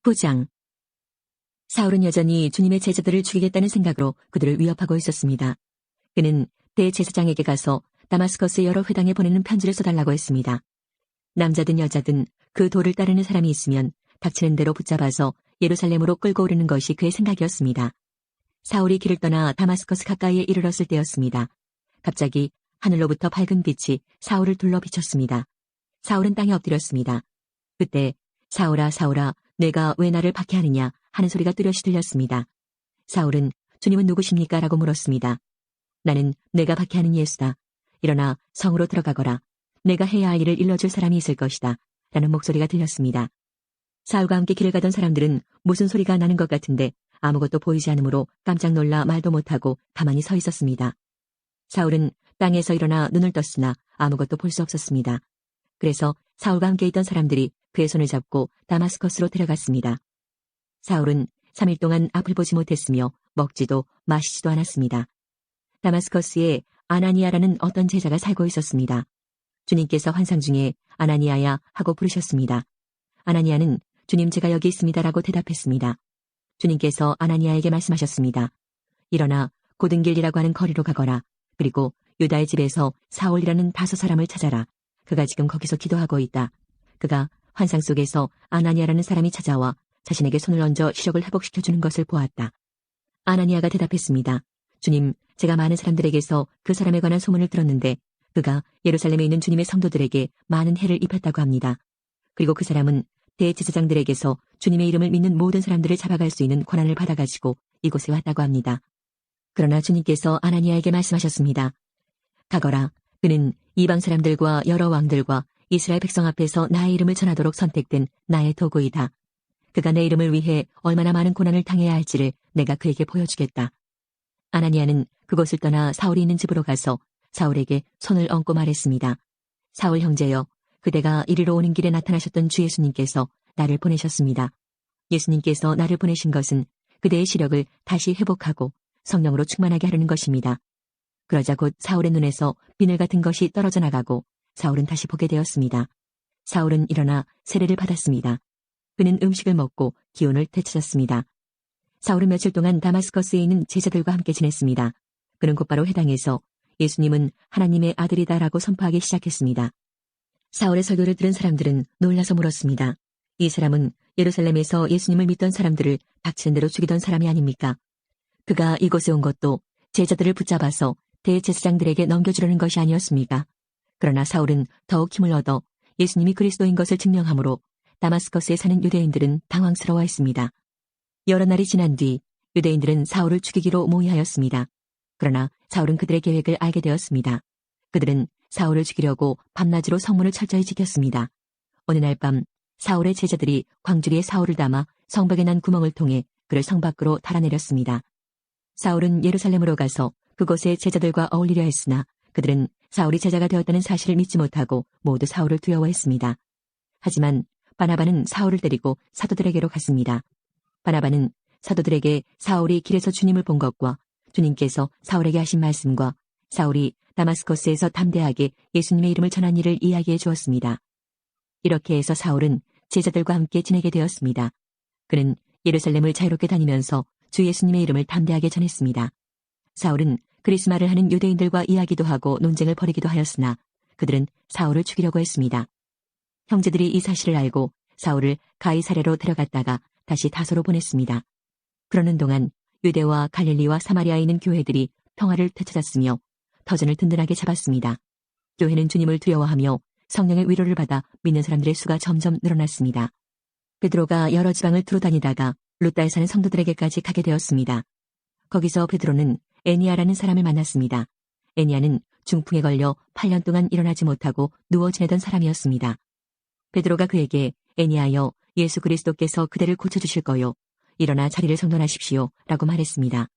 9장. 사울은 여전히 주님의 제자들을 죽이겠다는 생각으로 그들을 위협하고 있었습니다. 그는 대제사장에게 가서 다마스커스의 여러 회당에 보내는 편지를 써달라고 했습니다. 남자든 여자든 그 도를 따르는 사람이 있으면 닥치는 대로 붙잡아서 예루살렘으로 끌고 오르는 것이 그의 생각이었습니다. 사울이 길을 떠나 다마스커스 가까이에 이르렀을 때였습니다. 갑자기 하늘로부터 밝은 빛이 사울을 둘러 비쳤습니다. 사울은 땅에 엎드렸습니다. 그때 사울아 사울아 내가 왜 나를 박해하느냐 하는 소리가 뚜렷이 들렸습니다. 사울은 주님은 누구십니까? 라고 물었습니다. 나는 내가 박해하는 예수다. 일어나 성으로 들어가거라. 내가 해야 할 일을 일러줄 사람이 있을 것이다. 라는 목소리가 들렸습니다. 사울과 함께 길을 가던 사람들은 무슨 소리가 나는 것 같은데 아무것도 보이지 않으므로 깜짝 놀라 말도 못하고 가만히 서 있었습니다. 사울은 땅에서 일어나 눈을 떴으나 아무것도 볼 수 없었습니다. 그래서 사울과 함께 있던 사람들이 그의 손을 잡고 다마스커스로 데려갔습니다. 사울은 3일 동안 앞을 보지 못했으며 먹지도 마시지도 않았습니다. 다마스커스에 아나니아라는 어떤 제자가 살고 있었습니다. 주님께서 환상 중에 아나니아야 하고 부르셨습니다. 아나니아는 주님 제가 여기 있습니다라고 대답했습니다. 주님께서 아나니아에게 말씀하셨습니다. 일어나 고든길이라고 하는 거리로 가거라. 그리고 유다의 집에서 사울이라는 5 사람을 찾아라. 그가 지금 거기서 기도하고 있다. 그가 환상 속에서 아나니아라는 사람이 찾아와 자신에게 손을 얹어 시력을 회복시켜주는 것을 보았다. 아나니아가 대답했습니다. 주님, 제가 많은 사람들에게서 그 사람에 관한 소문을 들었는데 그가 예루살렘에 있는 주님의 성도들에게 많은 해를 입혔다고 합니다. 그리고 그 사람은 대제사장들에게서 주님의 이름을 믿는 모든 사람들을 잡아갈 수 있는 권한을 받아가지고 이곳에 왔다고 합니다. 그러나 주님께서 아나니아에게 말씀하셨습니다. 가거라. 그는 이방 사람들과 여러 왕들과 이스라엘 백성 앞에서 나의 이름을 전하도록 선택된 나의 도구이다. 그가 내 이름을 위해 얼마나 많은 고난을 당해야 할지를 내가 그에게 보여주겠다. 아나니아는 그곳을 떠나 사울이 있는 집으로 가서 사울에게 손을 얹고 말했습니다. 사울 형제여, 그대가 이리로 오는 길에 나타나셨던 주 예수님께서 나를 보내셨습니다. 예수님께서 나를 보내신 것은 그대의 시력을 다시 회복하고 성령으로 충만하게 하려는 것입니다. 그러자 곧 사울의 눈에서 비늘 같은 것이 떨어져 나가고 사울은 다시 보게 되었습니다. 사울은 일어나 세례를 받았습니다. 그는 음식을 먹고 기운을 되찾았습니다. 사울은 며칠 동안 다마스커스에 있는 제자들과 함께 지냈습니다. 그는 곧바로 회당에서 예수님은 하나님의 아들이다라고 선포하기 시작했습니다. 사울의 설교를 들은 사람들은 놀라서 물었습니다. 이 사람은 예루살렘에서 예수님을 믿던 사람들을 닥치는 대로 죽이던 사람이 아닙니까? 그가 이곳에 온 것도 제자들을 붙잡아서 대제사장들에게 넘겨주려는 것이 아니었습니까? 그러나 사울은 더욱 힘을 얻어 예수님이 그리스도인 것을 증명하므로 다마스커스에 사는 유대인들은 당황스러워했습니다. 여러 날이 지난 뒤 유대인들은 사울을 죽이기로 모의하였습니다. 그러나 사울은 그들의 계획을 알게 되었습니다. 그들은 사울을 죽이려고 밤낮으로 성문을 철저히 지켰습니다. 어느 날 밤 사울의 제자들이 광주리에 사울을 담아 성벽에 난 구멍을 통해 그를 성 밖으로 달아내렸습니다. 사울은 예루살렘으로 가서 그곳의 제자들과 어울리려 했으나 그들은 사울이 제자가 되었다는 사실을 믿지 못하고 모두 사울을 두려워했습니다. 하지만 바나바는 사울을 데리고 사도들에게로 갔습니다. 바나바는 사도들에게 사울이 길에서 주님을 본 것과 주님께서 사울에게 하신 말씀과 사울이 다마스커스에서 담대하게 예수님의 이름을 전한 일을 이야기해 주었습니다. 이렇게 해서 사울은 제자들과 함께 지내게 되었습니다. 그는 예루살렘을 자유롭게 다니면서 주 예수님의 이름을 담대하게 전했습니다. 사울은 그리스마를 하는 유대인들과 이야기도 하고 논쟁을 벌이기도 하였으나 그들은 사울을 죽이려고 했습니다. 형제들이 이 사실을 알고 사울을 가이사랴로 데려갔다가 다시 다소로 보냈습니다. 그러는 동안 유대와 갈릴리와 사마리아에 있는 교회들이 평화를 되찾았으며 터전을 든든하게 잡았습니다. 교회는 주님을 두려워하며 성령의 위로를 받아 믿는 사람들의 수가 점점 늘어났습니다. 베드로가 여러 지방을 두루 다니다가 루다에 사는 성도들에게까지 가게 되었습니다. 거기서 베드로는 애니아라는 사람을 만났습니다. 애니아는 중풍에 걸려 8년 동안 일어나지 못하고 누워 지내던 사람이었습니다. 베드로가 그에게 애니아여, 예수 그리스도께서 그대를 고쳐주실 거요. 일어나 자리를 정돈하십시오. 라고 말했습니다.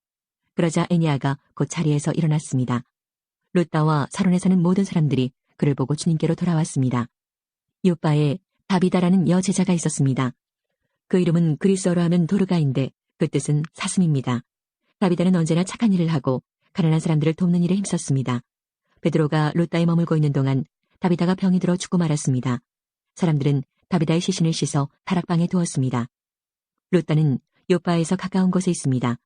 그러자 애니아가 곧 자리에서 일어났습니다. 루다와 사론에 사는 모든 사람들이 그를 보고 주님께로 돌아왔습니다. 요바에 다비다라는 여제자가 있었습니다. 그 이름은 그리스어로 하면 도르가인데 그 뜻은 사슴입니다. 다비다는 언제나 착한 일을 하고 가난한 사람들을 돕는 일에 힘썼습니다. 베드로가 루다에 머물고 있는 동안 다비다가 병이 들어 죽고 말았습니다. 사람들은 다비다의 시신을 씻어 다락방에 두었습니다. 룻다는 요빠에서 가까운 곳에 있습니다.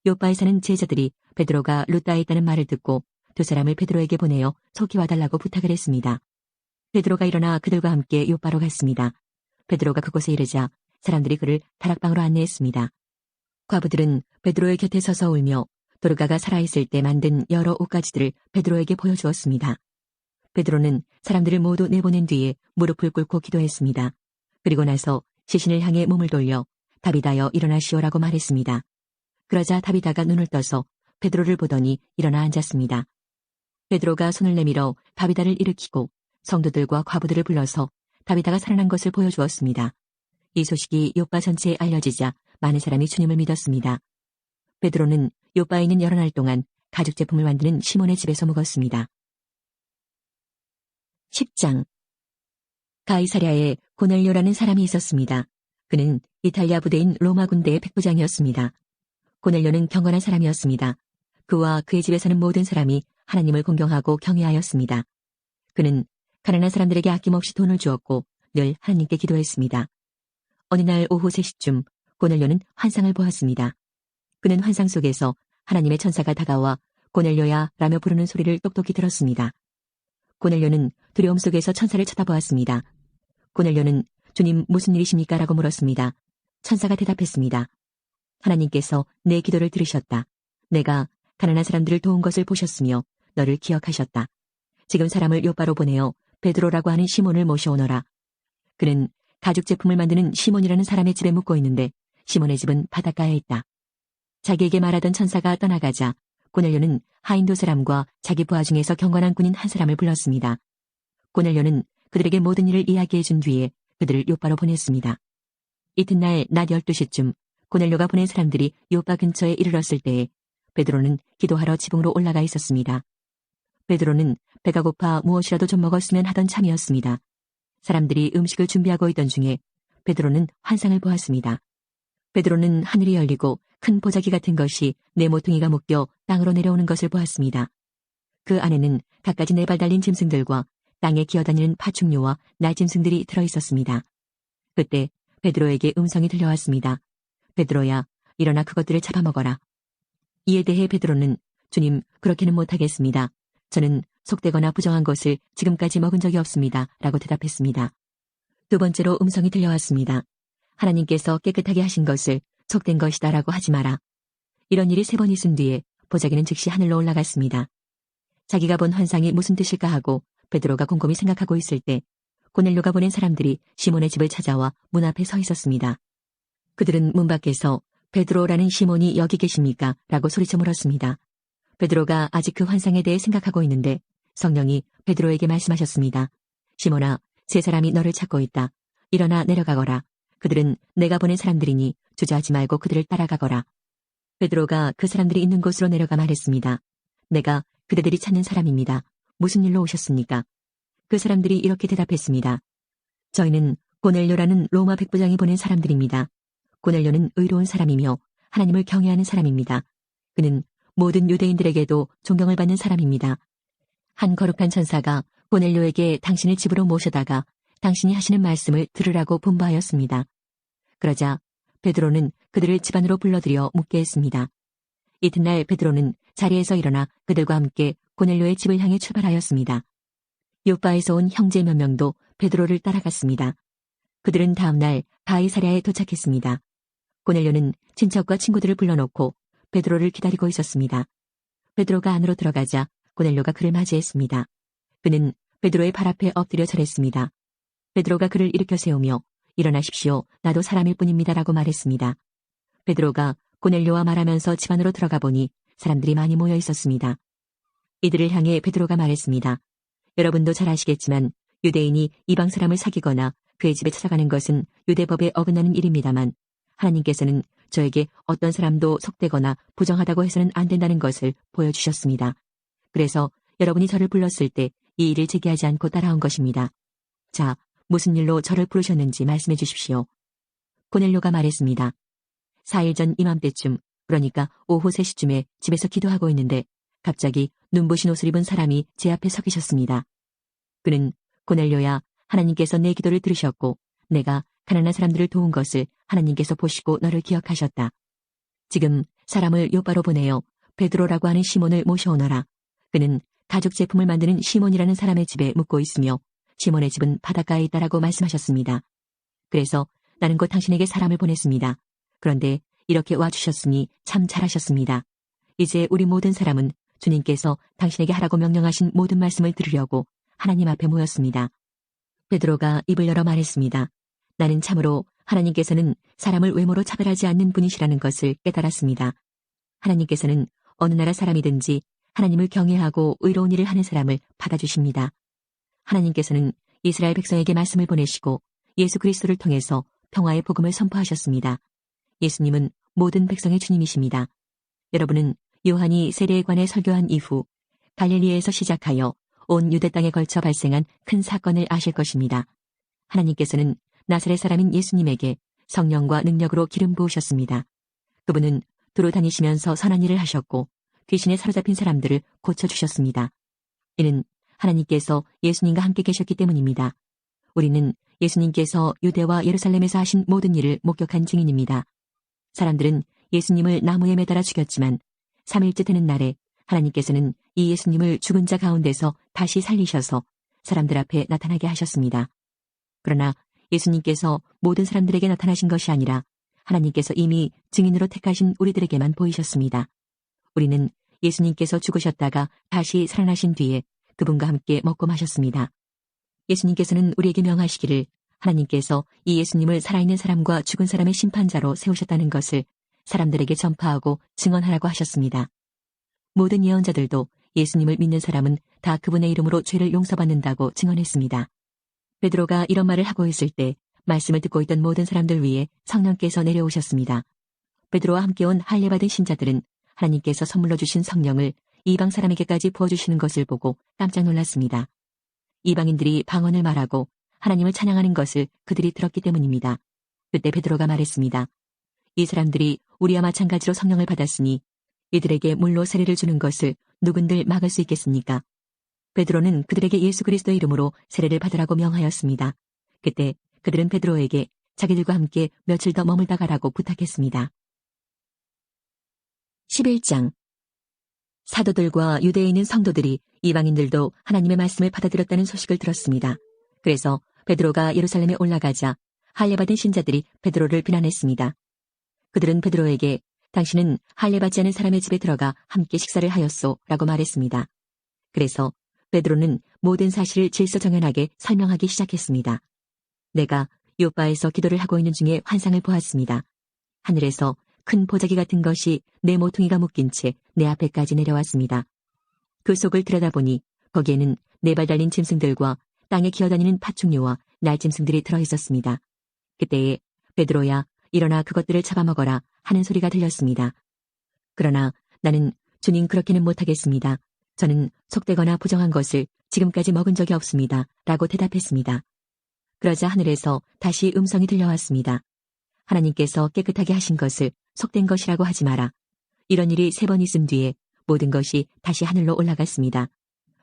요빠에 사는 제자들이 베드로가 룻다에 있다는 말을 듣고 두 사람을 베드로에게 보내어 속히 와달라고 부탁을 했습니다. 베드로가 일어나 그들과 함께 요빠로 갔습니다. 베드로가 그곳에 이르자 사람들이 그를 다락방으로 안내했습니다. 과부들은 베드로의 곁에 서서 울며 도르가가 살아있을 때 만든 여러 옷가지들을 베드로에게 보여주었습니다. 베드로는 사람들을 모두 내보낸 뒤에 무릎을 꿇고 기도했습니다. 그리고 나서 시신을 향해 몸을 돌려 다비다여 일어나시오라고 말했습니다. 그러자 다비다가 눈을 떠서 베드로를 보더니 일어나 앉았습니다. 베드로가 손을 내밀어 다비다를 일으키고 성도들과 과부들을 불러서 다비다가 살아난 것을 보여주었습니다. 이 소식이 요빠 전체에 알려지자 많은 사람이 주님을 믿었습니다. 베드로는 요빠에 있는 여러 날 동안 가죽 제품을 만드는 시몬의 집에서 묵었습니다. 10장 가이사랴에 고넬료라는 사람이 있었습니다. 그는 이탈리아 부대인 로마 군대의 백부장이었습니다. 고넬료는 경건한 사람이었습니다. 그와 그의 집에 사는 모든 사람이 하나님을 공경하고 경외하였습니다. 그는 가난한 사람들에게 아낌없이 돈을 주었고 늘 하나님께 기도했습니다. 어느 날 오후 3시쯤 고넬료는 환상을 보았습니다. 그는 환상 속에서 하나님의 천사가 다가와 고넬료야 라며 부르는 소리를 똑똑히 들었습니다. 고넬료는 두려움 속에서 천사를 쳐다보았습니다. 고넬료는 주님 무슨 일이십니까? 라고 물었습니다. 천사가 대답했습니다. 하나님께서 내 기도를 들으셨다. 내가 가난한 사람들을 도운 것을 보셨으며 너를 기억하셨다. 지금 사람을 요빠로 보내어 베드로라고 하는 시몬을 모셔오너라. 그는 가죽 제품을 만드는 시몬이라는 사람의 집에 묵고 있는데 시몬의 집은 바닷가에 있다. 자기에게 말하던 천사가 떠나가자 고넬료는 하인도 사람과 자기 부하 중에서 경건한 군인 한 사람을 불렀습니다. 고넬료는 그들에게 모든 일을 이야기해 준 뒤에 그들을 요빠로 보냈습니다. 이튿날 낮 12시쯤 고넬료가 보낸 사람들이 요빠 근처에 이르렀을 때에 베드로는 기도하러 지붕으로 올라가 있었습니다. 베드로는 배가 고파 무엇이라도 좀 먹었으면 하던 참이었습니다. 사람들이 음식을 준비하고 있던 중에 베드로는 환상을 보았습니다. 베드로는 하늘이 열리고 큰 보자기 같은 것이 네 모퉁이가 묶여 땅으로 내려오는 것을 보았습니다. 그 안에는 갖가지 4발 달린 짐승들과 땅에 기어다니는 파충류와 날짐승들이 들어있었습니다. 그때 베드로에게 음성이 들려왔습니다. 베드로야, 일어나 그것들을 잡아먹어라. 이에 대해 베드로는 주님, 그렇게는 못하겠습니다. 저는 속되거나 부정한 것을 지금까지 먹은 적이 없습니다. 라고 대답했습니다. 두 번째로 음성이 들려왔습니다. 하나님께서 깨끗하게 하신 것을 속된 것이다 라고 하지 마라. 이런 일이 3번 있은 뒤에 보자기는 즉시 하늘로 올라갔습니다. 자기가 본 환상이 무슨 뜻일까 하고 베드로가 곰곰이 생각하고 있을 때 고넬료가 보낸 사람들이 시몬의 집을 찾아와 문 앞에 서 있었습니다. 그들은 문 밖에서 베드로라는 시몬이 여기 계십니까? 라고 소리쳐 물었습니다. 베드로가 아직 그 환상에 대해 생각하고 있는데 성령이 베드로에게 말씀하셨습니다. 시몬아, 3사람이 너를 찾고 있다. 일어나 내려가거라. 그들은 내가 보낸 사람들이니 주저하지 말고 그들을 따라가거라. 베드로가 그 사람들이 있는 곳으로 내려가 말했습니다. 내가 그대들이 찾는 사람입니다. 무슨 일로 오셨습니까? 그 사람들이 이렇게 대답했습니다. 저희는 고넬료라는 로마 백부장이 보낸 사람들입니다. 고넬료는 의로운 사람이며 하나님을 경외하는 사람입니다. 그는 모든 유대인들에게도 존경을 받는 사람입니다. 한 거룩한 천사가 고넬료에게 당신을 집으로 모셔다가 당신이 하시는 말씀을 들으라고 분부하였습니다. 그러자 베드로는 그들을 집 안으로 불러들여 묵게 했습니다. 이튿날 베드로는 자리에서 일어나 그들과 함께 고넬료의 집을 향해 출발하였습니다. 요빠에서 온 형제 몇 명도 베드로를 따라갔습니다. 그들은 다음날 가이사랴에 도착했습니다. 고넬료는 친척과 친구들을 불러놓고 베드로를 기다리고 있었습니다. 베드로가 안으로 들어가자 고넬료가 그를 맞이했습니다. 그는 베드로의 발 앞에 엎드려 절했습니다. 베드로가 그를 일으켜 세우며 일어나십시오. 나도 사람일 뿐입니다. 라고 말했습니다. 베드로가 고넬료와 말하면서 집 안으로 들어가 보니 사람들이 많이 모여 있었습니다. 이들을 향해 베드로가 말했습니다. 여러분도 잘 아시겠지만 유대인이 이방 사람을 사귀거나 그의 집에 찾아가는 것은 유대법에 어긋나는 일입니다만 하나님께서는 저에게 어떤 사람도 속되거나 부정하다고 해서는 안 된다는 것을 보여주셨습니다. 그래서 여러분이 저를 불렀을 때 이 일을 제기하지 않고 따라온 것입니다. 자, 무슨 일로 저를 부르셨는지 말씀해 주십시오. 고넬료가 말했습니다. 4일 전 이맘때쯤, 그러니까 오후 3시쯤에 집에서 기도하고 있는데 갑자기 눈부신 옷을 입은 사람이 제 앞에 서 계셨습니다. 그는 고넬료야, 하나님께서 내 기도를 들으셨고 내가 가난한 사람들을 도운 것을 하나님께서 보시고 너를 기억하셨다. 지금 사람을 요바로 보내어 베드로라고 하는 시몬을 모셔오너라. 그는 가죽 제품을 만드는 시몬이라는 사람의 집에 묵고 있으며 시몬의 집은 바닷가에 있다라고 말씀하셨습니다. 그래서 나는 곧 당신에게 사람을 보냈습니다. 그런데 이렇게 와주셨으니 참 잘하셨습니다. 이제 우리 모든 사람은 주님께서 당신에게 하라고 명령하신 모든 말씀을 들으려고 하나님 앞에 모였습니다. 베드로가 입을 열어 말했습니다. 나는 참으로 하나님께서는 사람을 외모로 차별하지 않는 분이시라는 것을 깨달았습니다. 하나님께서는 어느 나라 사람이든지 하나님을 경외하고 의로운 일을 하는 사람을 받아주십니다. 하나님께서는 이스라엘 백성에게 말씀을 보내시고 예수 그리스도를 통해서 평화의 복음을 선포하셨습니다. 예수님은 모든 백성의 주님이십니다. 여러분은 요한이 세례에 관해 설교한 이후 갈릴리에서 시작하여 온 유대 땅에 걸쳐 발생한 큰 사건을 아실 것입니다. 하나님께서는 나사렛 사람인 예수님에게 성령과 능력으로 기름 부으셨습니다. 그분은 두루 다니시면서 선한 일을 하셨고 귀신에 사로잡힌 사람들을 고쳐주셨습니다. 이는 하나님께서 예수님과 함께 계셨기 때문입니다. 우리는 예수님께서 유대와 예루살렘에서 하신 모든 일을 목격한 증인입니다. 사람들은 예수님을 나무에 매달아 죽였지만 3일째 되는 날에 하나님께서는 이 예수님을 죽은 자 가운데서 다시 살리셔서 사람들 앞에 나타나게 하셨습니다. 그러나 예수님께서 모든 사람들에게 나타나신 것이 아니라 하나님께서 이미 증인으로 택하신 우리들에게만 보이셨습니다. 우리는 예수님께서 죽으셨다가 다시 살아나신 뒤에 그분과 함께 먹고 마셨습니다. 예수님께서는 우리에게 명하시기를 하나님께서 이 예수님을 살아있는 사람과 죽은 사람의 심판자로 세우셨다는 것을 사람들에게 전파하고 증언하라고 하셨습니다. 모든 예언자들도 예수님을 믿는 사람은 다 그분의 이름으로 죄를 용서받는다고 증언했습니다. 베드로가 이런 말을 하고 있을 때 말씀을 듣고 있던 모든 사람들 위에 성령께서 내려오셨습니다. 베드로와 함께 온 할례받은 신자들은 하나님께서 선물로 주신 성령을 이방 사람에게까지 부어주시는 것을 보고 깜짝 놀랐습니다. 이방인들이 방언을 말하고 하나님을 찬양하는 것을 그들이 들었기 때문입니다. 그때 베드로가 말했습니다. 이 사람들이 우리와 마찬가지로 성령을 받았으니 이들에게 물로 세례를 주는 것을 누군들 막을 수 있겠습니까? 베드로는 그들에게 예수 그리스도의 이름으로 세례를 받으라고 명하였습니다. 그때 그들은 베드로에게 자기들과 함께 며칠 더 머물다 가라고 부탁했습니다. 11장 사도들과 유대에 있는 성도들이 이방인들도 하나님의 말씀을 받아들였다는 소식을 들었습니다. 그래서 베드로가 예루살렘에 올라가자 할례받은 신자들이 베드로를 비난했습니다. 그들은 베드로에게 당신은 할례받지 않은 사람의 집에 들어가 함께 식사를 하였소 라고 말했습니다. 그래서 베드로는 모든 사실을 질서정연하게 설명하기 시작했습니다. 내가 요바에서 기도를 하고 있는 중에 환상을 보았습니다. 하늘에서 큰 보자기 같은 것이 내 모퉁이가 묶인 채 내 앞에까지 내려왔습니다. 그 속을 들여다보니 거기에는 4발 달린 짐승들과 땅에 기어다니는 파충류와 날짐승들이 들어있었습니다. 그때에 베드로야 일어나 그것들을 잡아먹어라 하는 소리가 들렸습니다. 그러나 나는 주님 그렇게는 못하겠습니다. 저는 속되거나 부정한 것을 지금까지 먹은 적이 없습니다. 라고 대답했습니다. 그러자 하늘에서 다시 음성이 들려왔습니다. 하나님께서 깨끗하게 하신 것을 속된 것이라고 하지 마라. 이런 일이 3번 있음 뒤에 모든 것이 다시 하늘로 올라갔습니다.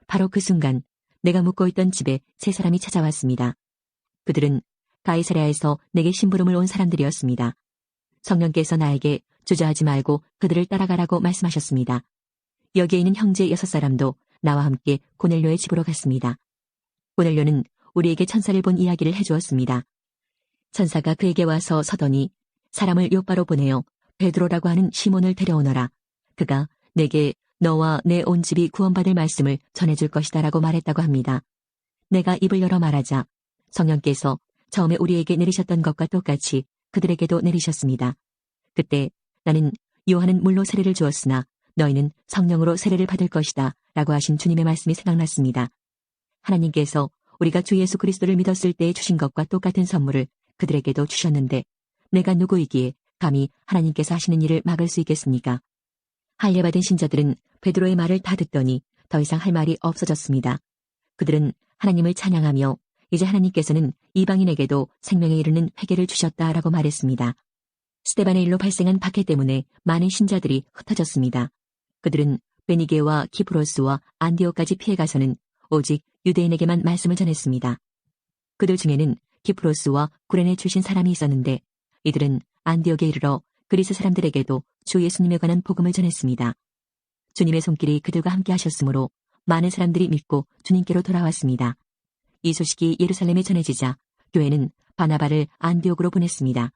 바로 그 순간 내가 묵고 있던 집에 3사람이 찾아왔습니다. 그들은 가이사랴에서 내게 심부름을 온 사람들이었습니다. 성령께서 나에게 주저하지 말고 그들을 따라가라고 말씀하셨습니다. 여기에 있는 형제 6사람도 나와 함께 고넬료의 집으로 갔습니다. 고넬료는 우리에게 천사를 본 이야기를 해주었습니다. 천사가 그에게 와서 서더니 사람을 요바로 보내어 베드로라고 하는 시몬을 데려오너라. 그가 내게 너와 내 온 집이 구원받을 말씀을 전해줄 것이다 라고 말했다고 합니다. 내가 입을 열어 말하자 성령께서 처음에 우리에게 내리셨던 것과 똑같이 그들에게도 내리셨습니다. 그때 나는 요한은 물로 세례를 주었으나 너희는 성령으로 세례를 받을 것이다 라고 하신 주님의 말씀이 생각났습니다. 하나님께서 우리가 주 예수 그리스도를 믿었을 때 주신 것과 똑같은 선물을 그들에게도 주셨는데 내가 누구이기에 감히 하나님께서 하시는 일을 막을 수 있겠습니까? 할례받은 신자들은 베드로의 말을 다 듣더니 더 이상 할 말이 없어졌습니다. 그들은 하나님을 찬양하며 이제 하나님께서는 이방인에게도 생명에 이르는 회개를 주셨다라고 말했습니다. 스데반의 일로 발생한 박해 때문에 많은 신자들이 흩어졌습니다. 그들은 베니게와 키프로스와 안디오까지 피해가서는 오직 유대인에게만 말씀을 전했습니다. 그들 중에는 키프로스와 구레네 출신 사람이 있었는데 이들은 안디옥에 이르러 그리스 사람들에게도 주 예수님에 관한 복음을 전했습니다. 주님의 손길이 그들과 함께 하셨으므로 많은 사람들이 믿고 주님께로 돌아왔습니다. 이 소식이 예루살렘에 전해지자 교회는 바나바를 안디옥으로 보냈습니다.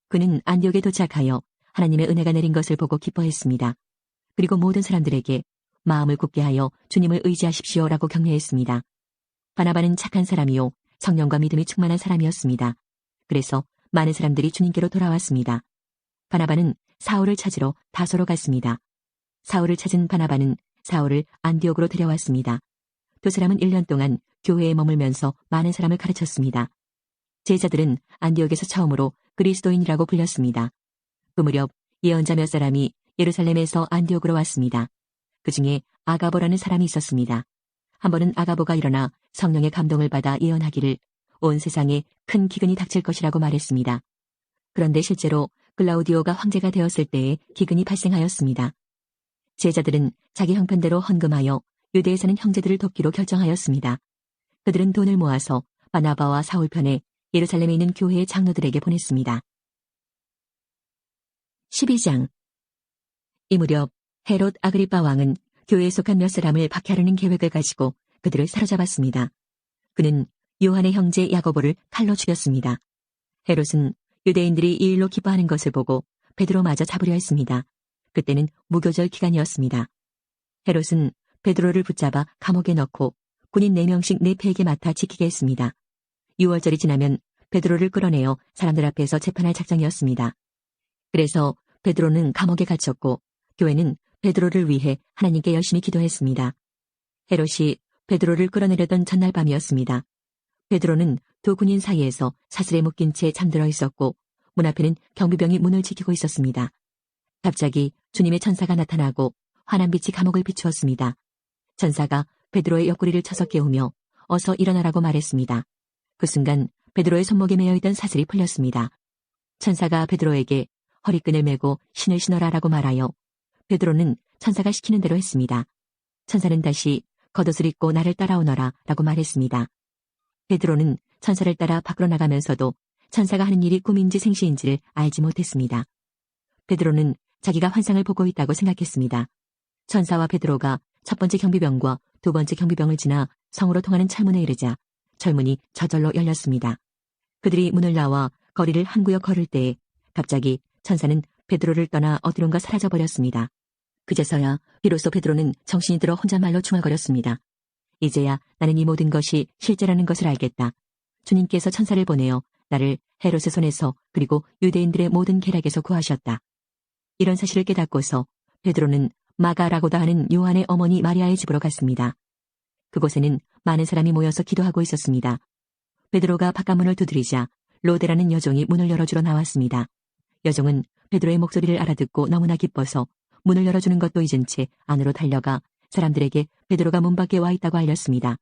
그는 안디옥에 도착하여 하나님의 은혜가 내린 것을 보고 기뻐했습니다. 그리고 모든 사람들에게 마음을 굳게 하여 주님을 의지하십시오라고 격려했습니다. 바나바는 착한 사람이요 성령과 믿음이 충만한 사람이었습니다. 그래서 많은 사람들이 주님께로 돌아왔습니다. 바나바는 사울을 찾으러 다소로 갔습니다. 사울을 찾은 바나바는 사울을 안디옥으로 데려왔습니다. 두 사람은 1년 동안 교회에 머물면서 많은 사람을 가르쳤습니다. 제자들은 안디옥에서 처음으로 그리스도인이라고 불렸습니다. 그 무렵 예언자 몇 사람이 예루살렘에서 안디옥으로 왔습니다. 그 중에 아가보라는 사람이 있었습니다. 한 번은 아가보가 일어나 성령의 감동을 받아 예언하기를 온 세상에 큰 기근이 닥칠 것이라고 말했습니다. 그런데 실제로 글라우디오가 황제가 되었을 때에 기근이 발생하였습니다. 제자들은 자기 형편대로 헌금하여 유대에 사는 형제들을 돕기로 결정하였습니다. 그들은 돈을 모아서 바나바와 사울 편에 예루살렘에 있는 교회의 장로들에게 보냈습니다. 12장. 이 무렵 헤롯 아그리빠 왕은 교회에 속한 몇 사람을 박해하려는 계획을 가지고 그들을 사로잡았습니다. 그는 요한의 형제 야고보를 칼로 죽였습니다. 헤롯은 유대인들이 이 일로 기뻐하는 것을 보고 베드로마저 잡으려 했습니다. 그때는 무교절 기간이었습니다. 헤롯은 베드로를 붙잡아 감옥에 넣고 군인 4명씩 네페에게 맡아 지키게 했습니다. 6월절이 지나면 베드로를 끌어내어 사람들 앞에서 재판할 작정이었습니다. 그래서 베드로는 감옥에 갇혔고 교회는 베드로를 위해 하나님께 열심히 기도했습니다. 헤롯이 베드로를 끌어내려던 전날 밤이었습니다. 베드로는 두 군인 사이에서 사슬에 묶인 채 잠들어 있었고 문 앞에는 경비병이 문을 지키고 있었습니다. 갑자기 주님의 천사가 나타나고 환한 빛이 감옥을 비추었습니다. 천사가 베드로의 옆구리를 쳐서 깨우며 어서 일어나라고 말했습니다. 그 순간 베드로의 손목에 매여있던 사슬이 풀렸습니다. 천사가 베드로에게 허리끈을 메고 신을 신어라라고 말하여 베드로는 천사가 시키는 대로 했습니다. 천사는 다시 겉옷을 입고 나를 따라오너라 라고 말했습니다. 베드로는 천사를 따라 밖으로 나가면서도 천사가 하는 일이 꿈인지 생시인지를 알지 못했습니다. 베드로는 자기가 환상을 보고 있다고 생각했습니다. 천사와 베드로가 첫 번째 경비병과 두 번째 경비병을 지나 성으로 통하는 철문에 이르자 철문이 저절로 열렸습니다. 그들이 문을 나와 거리를 한 구역 걸을 때에 갑자기 천사는 베드로를 떠나 어디론가 사라져버렸습니다. 그제서야 비로소 베드로는 정신이 들어 혼잣말로 중얼거렸습니다. 이제야 나는 이 모든 것이 실제라는 것을 알겠다. 주님께서 천사를 보내어 나를 헤롯의 손에서 그리고 유대인들의 모든 계략에서 구하셨다. 이런 사실을 깨닫고서 베드로는 마가라고도 하는 요한의 어머니 마리아의 집으로 갔습니다. 그곳에는 많은 사람이 모여서 기도하고 있었습니다. 베드로가 바깥문을 두드리자 로데라는 여종이 문을 열어주러 나왔습니다. 여종은 베드로의 목소리를 알아듣고 너무나 기뻐서 문을 열어주는 것도 잊은 채 안으로 달려가 사람들에게 베드로가 문 밖에 와 있다고 알렸습니다.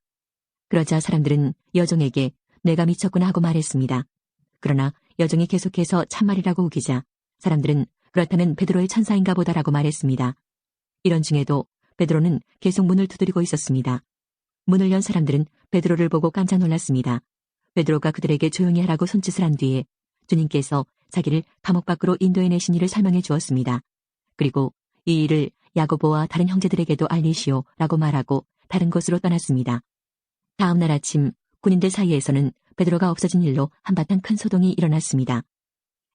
그러자 사람들은 여종에게 내가 미쳤구나 하고 말했습니다. 그러나 여종이 계속해서 참말이라고 우기자 사람들은 그렇다면 베드로의 천사인가 보다라고 말했습니다. 이런 중에도 베드로는 계속 문을 두드리고 있었습니다. 문을 연 사람들은 베드로를 보고 깜짝 놀랐습니다. 베드로가 그들에게 조용히 하라고 손짓을 한 뒤에 주님께서 자기를 감옥 밖으로 인도해내신 일을 설명해 주었습니다. 그리고 이 일을 야고보와 다른 형제들에게도 알리시오 라고 말하고 다른 곳으로 떠났습니다. 다음 날 아침 군인들 사이에서는 베드로가 없어진 일로 한바탕 큰 소동이 일어났습니다.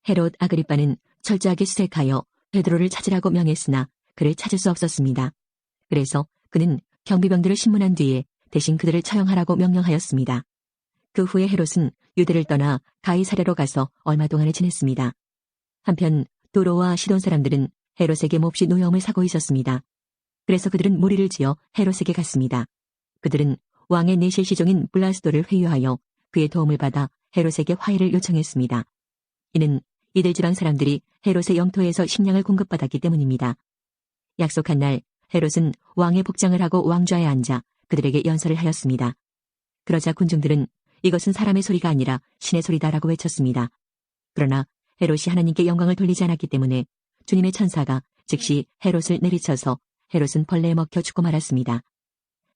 헤롯 아그리빠는 철저하게 수색하여 베드로를 찾으라고 명했으나 그를 찾을 수 없었습니다. 그래서 그는 경비병들을 신문한 뒤에 대신 그들을 처형하라고 명령하였습니다. 그 후에 헤롯은 유대를 떠나 가이사랴로 가서 얼마 동안을 지냈습니다. 한편 도로와 시돈 사람들은 헤롯에게 몹시 노여움을 사고 있었습니다. 그래서 그들은 무리를 지어 헤롯에게 갔습니다. 그들은 왕의 내실 시종인 블라스도를 회유하여 그의 도움을 받아 헤롯에게 화해를 요청했습니다. 이는 이들 지방 사람들이 헤롯의 영토에서 식량을 공급받았기 때문입니다. 약속한 날 헤롯은 왕의 복장을 하고 왕좌에 앉아 그들에게 연설을 하였습니다. 그러자 군중들은 이것은 사람의 소리가 아니라 신의 소리다라고 외쳤습니다. 그러나 헤롯이 하나님께 영광을 돌리지 않았기 때문에 주님의 천사가 즉시 헤롯을 내리쳐서 헤롯은 벌레에 먹혀 죽고 말았습니다.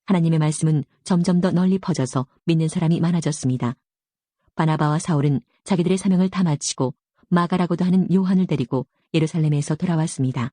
하나님의 말씀은 점점 더 널리 퍼져서 믿는 사람이 많아졌습니다. 바나바와 사울은 자기들의 사명을 다 마치고 마가라고도 하는 요한을 데리고 예루살렘에서 돌아왔습니다.